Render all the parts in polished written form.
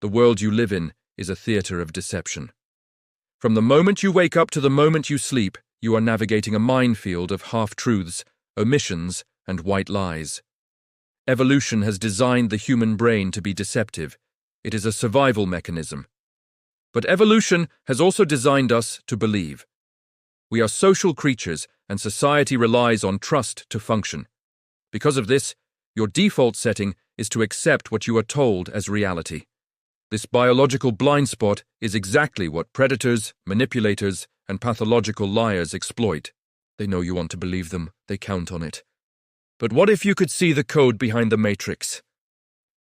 The world you live in is a theater of deception. From the moment you wake up to the moment you sleep, you are navigating a minefield of half-truths, omissions, and white lies. Evolution has designed the human brain to be deceptive. It is a survival mechanism. But evolution has also designed us to believe. We are social creatures, and society relies on trust to function. Because of this, your default setting is to accept what you are told as reality. This biological blind spot is exactly what predators, manipulators, and pathological liars exploit. They know you want to believe them. They count on it. But what if you could see the code behind the matrix?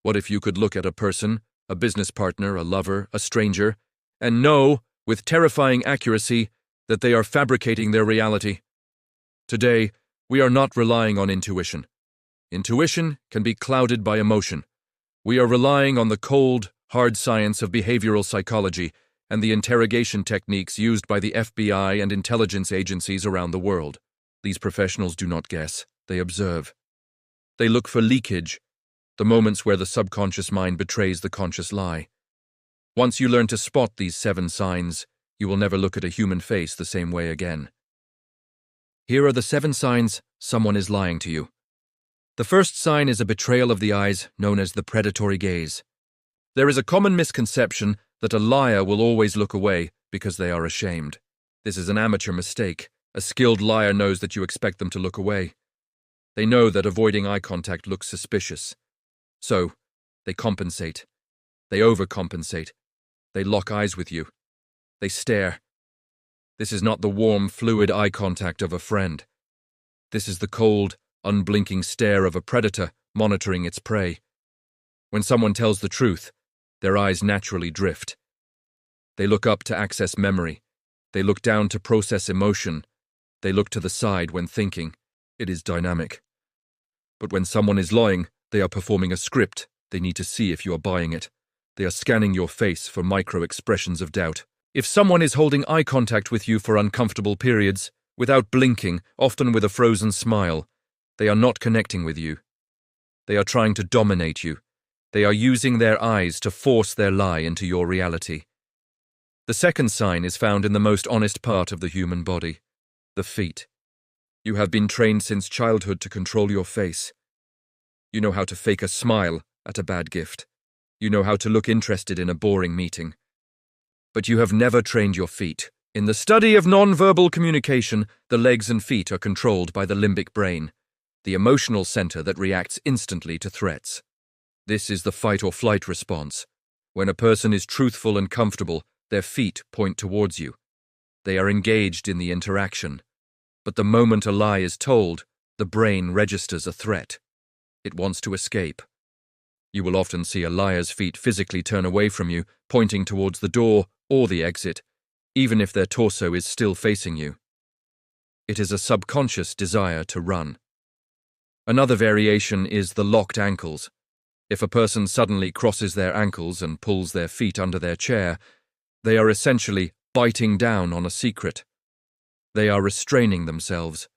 What if you could look at a person, a business partner, a lover, a stranger, and know, with terrifying accuracy, that they are fabricating their reality? Today, we are not relying on intuition. Intuition can be clouded by emotion. We are relying on the cold, hard science of behavioral psychology and the interrogation techniques used by the FBI and intelligence agencies around the world. These professionals do not guess, they observe. They look for leakage, the moments where the subconscious mind betrays the conscious lie. Once you learn to spot these 7 signs, you will never look at a human face the same way again. Here are the 7 signs someone is lying to you. The first sign is a betrayal of the eyes, known as the predatory gaze. There is a common misconception that a liar will always look away because they are ashamed. This is an amateur mistake. A skilled liar knows that you expect them to look away. They know that avoiding eye contact looks suspicious. So, they compensate. They overcompensate. They lock eyes with you. They stare. This is not the warm, fluid eye contact of a friend. This is the cold, unblinking stare of a predator monitoring its prey. When someone tells the truth, their eyes naturally drift. They look up to access memory. They look down to process emotion. They look to the side when thinking. It is dynamic. But when someone is lying, they are performing a script. They need to see if you are buying it. They are scanning your face for micro-expressions of doubt. If someone is holding eye contact with you for uncomfortable periods, without blinking, often with a frozen smile, they are not connecting with you. They are trying to dominate you. They are using their eyes to force their lie into your reality. The second sign is found in the most honest part of the human body, the feet. You have been trained since childhood to control your face. You know how to fake a smile at a bad gift. You know how to look interested in a boring meeting. But you have never trained your feet. In the study of non-verbal communication, the legs and feet are controlled by the limbic brain, the emotional center that reacts instantly to threats. This is the fight-or-flight response. When a person is truthful and comfortable, their feet point towards you. They are engaged in the interaction. But the moment a lie is told, the brain registers a threat. It wants to escape. You will often see a liar's feet physically turn away from you, pointing towards the door or the exit, even if their torso is still facing you. It is a subconscious desire to run. Another variation is the locked ankles. If a person suddenly crosses their ankles and pulls their feet under their chair, they are essentially biting down on a secret. They are restraining themselves.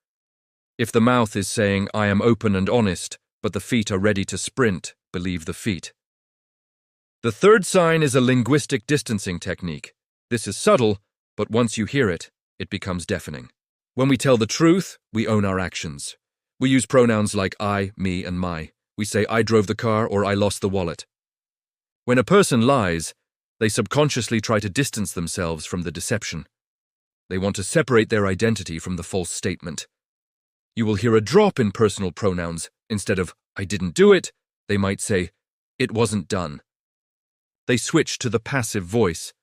If the mouth is saying, "I am open and honest," but the feet are ready to sprint, believe the feet. The third sign is a linguistic distancing technique. This is subtle, but once you hear it, it becomes deafening. When we tell the truth, we own our actions. We use pronouns like I, me, and my. We say, "I drove the car," or "I lost the wallet." When a person lies, they subconsciously try to distance themselves from the deception. They want to separate their identity from the false statement. You will hear a drop in personal pronouns. Instead of, "I didn't do it," they might say, "It wasn't done." They switch to the passive voice.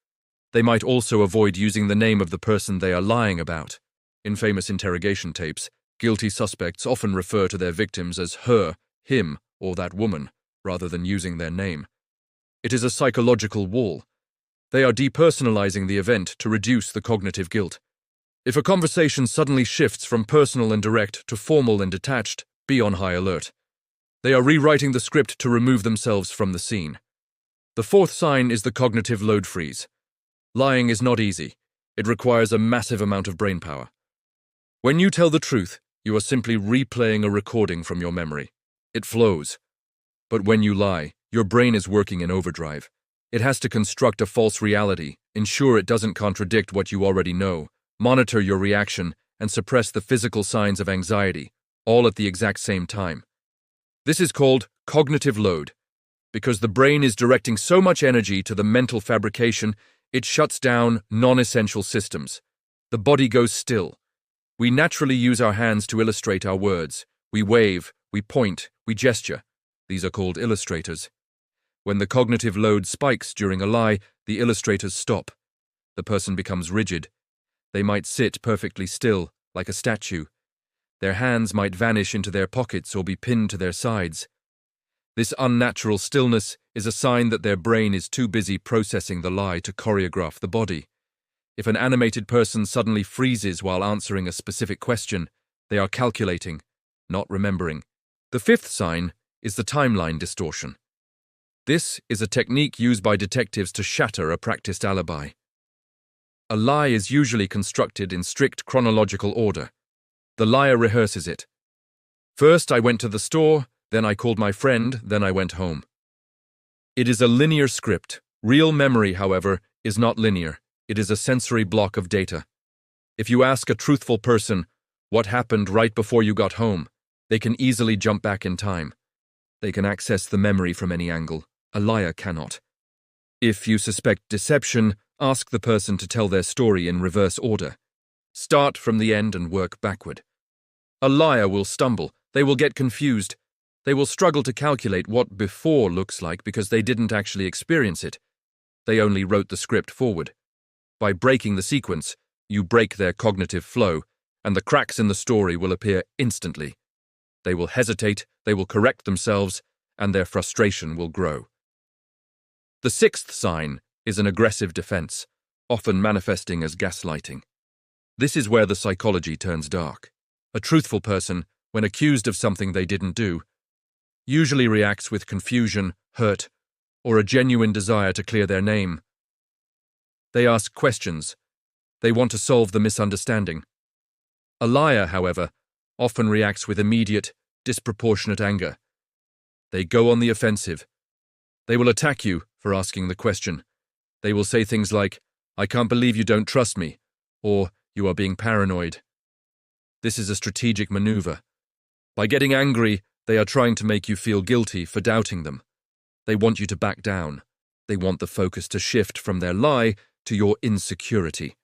They might also avoid using the name of the person they are lying about. In famous interrogation tapes, guilty suspects often refer to their victims as her, him, or that woman, rather than using their name. It is a psychological wall. They are depersonalizing the event to reduce the cognitive guilt. If a conversation suddenly shifts from personal and direct to formal and detached, be on high alert. They are rewriting the script to remove themselves from the scene. The fourth sign is the cognitive load freeze. Lying is not easy. It requires a massive amount of brain power. When you tell the truth, you are simply replaying a recording from your memory. It flows. But when you lie, your brain is working in overdrive. It has to construct a false reality, ensure it doesn't contradict what you already know, monitor your reaction, and suppress the physical signs of anxiety, all at the exact same time. This is called cognitive load. Because the brain is directing so much energy to the mental fabrication, it shuts down non-essential systems. The body goes still. We naturally use our hands to illustrate our words. We wave, we point, we gesture. These are called illustrators. When the cognitive load spikes during a lie, the illustrators stop. The person becomes rigid. They might sit perfectly still, like a statue. Their hands might vanish into their pockets or be pinned to their sides. This unnatural stillness is a sign that their brain is too busy processing the lie to choreograph the body. If an animated person suddenly freezes while answering a specific question, they are calculating, not remembering. The fifth sign is the timeline distortion. This is a technique used by detectives to shatter a practiced alibi. A lie is usually constructed in strict chronological order. The liar rehearses it. First, I went to the store, then I called my friend, then I went home. It is a linear script. Real memory, however, is not linear. It is a sensory block of data. If you ask a truthful person, what happened right before you got home, they can easily jump back in time. They can access the memory from any angle. A liar cannot. If you suspect deception, ask the person to tell their story in reverse order. Start from the end and work backward. A liar will stumble. They will get confused. They will struggle to calculate what before looks like because they didn't actually experience it. They only wrote the script forward. By breaking the sequence, you break their cognitive flow, and the cracks in the story will appear instantly. They will hesitate, they will correct themselves, and their frustration will grow. The sixth sign is an aggressive defense, often manifesting as gaslighting. This is where the psychology turns dark. A truthful person, when accused of something they didn't do, usually reacts with confusion, hurt, or a genuine desire to clear their name. They ask questions. They want to solve the misunderstanding. A liar, however, often reacts with immediate, disproportionate anger. They go on the offensive. They will attack you for asking the question. They will say things like, "I can't believe you don't trust me," or "You are being paranoid." This is a strategic maneuver. By getting angry, they are trying to make you feel guilty for doubting them. They want you to back down. They want the focus to shift from their lie to your insecurity.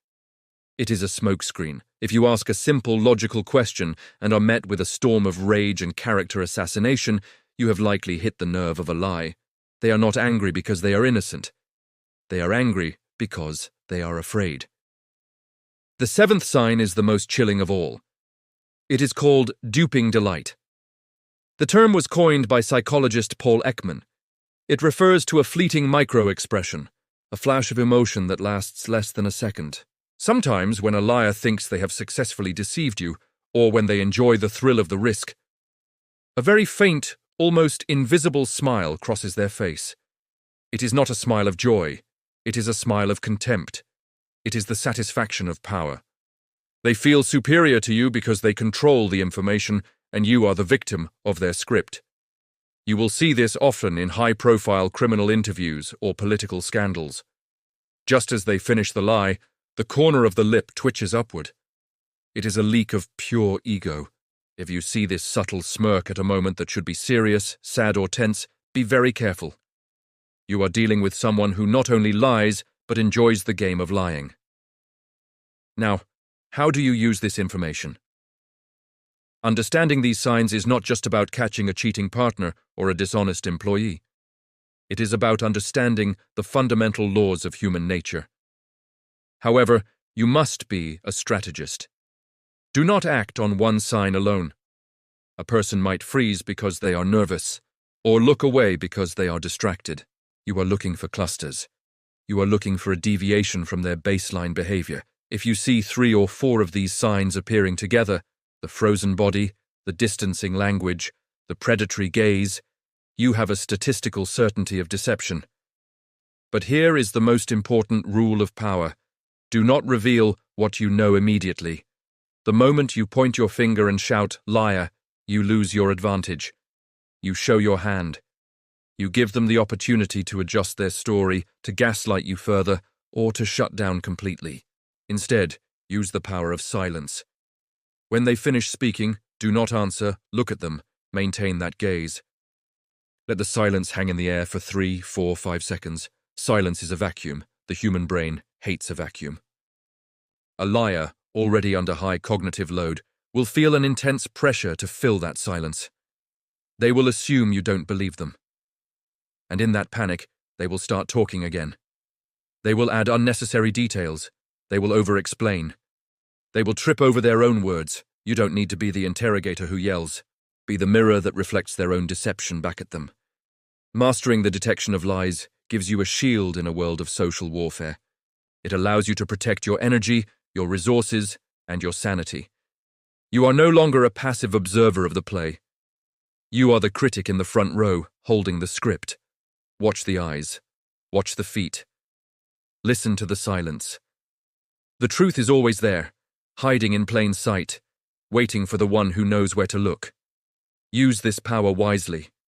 It is a smokescreen. If you ask a simple, logical question and are met with a storm of rage and character assassination, you have likely hit the nerve of a lie. They are not angry because they are innocent. They are angry because they are afraid. The seventh sign is the most chilling of all. It is called Duping Delight. The term was coined by psychologist Paul Ekman. It refers to a fleeting micro-expression, a flash of emotion that lasts less than a second. Sometimes when a liar thinks they have successfully deceived you, or when they enjoy the thrill of the risk, a very faint, almost invisible smile crosses their face. It is not a smile of joy. It is a smile of contempt. It is the satisfaction of power. They feel superior to you because they control the information, and you are the victim of their script. You will see this often in high-profile criminal interviews or political scandals. Just as they finish the lie, the corner of the lip twitches upward. It is a leak of pure ego. If you see this subtle smirk at a moment that should be serious, sad, or tense, be very careful. You are dealing with someone who not only lies, but enjoys the game of lying. Now, how do you use this information? Understanding these signs is not just about catching a cheating partner or a dishonest employee. It is about understanding the fundamental laws of human nature. However, you must be a strategist. Do not act on one sign alone. A person might freeze because they are nervous, or look away because they are distracted. You are looking for clusters. You are looking for a deviation from their baseline behavior. If you see 3 or 4 of these signs appearing together, the frozen body, the distancing language, the predatory gaze, you have a statistical certainty of deception. But here is the most important rule of power. Do not reveal what you know immediately. The moment you point your finger and shout, "Liar," you lose your advantage. You show your hand. You give them the opportunity to adjust their story, to gaslight you further, or to shut down completely. Instead, use the power of silence. When they finish speaking, do not answer, look at them, maintain that gaze. Let the silence hang in the air for 3, 4, 5 seconds. Silence is a vacuum. The human brain hates a vacuum. A liar, already under high cognitive load, will feel an intense pressure to fill that silence. They will assume you don't believe them. And in that panic, they will start talking again. They will add unnecessary details. They will over-explain. They will trip over their own words. You don't need to be the interrogator who yells. Be the mirror that reflects their own deception back at them. Mastering the detection of lies gives you a shield in a world of social warfare. It allows you to protect your energy, your resources, and your sanity. You are no longer a passive observer of the play. You are the critic in the front row, holding the script. Watch the eyes. Watch the feet. Listen to the silence. The truth is always there, hiding in plain sight, waiting for the one who knows where to look. Use this power wisely.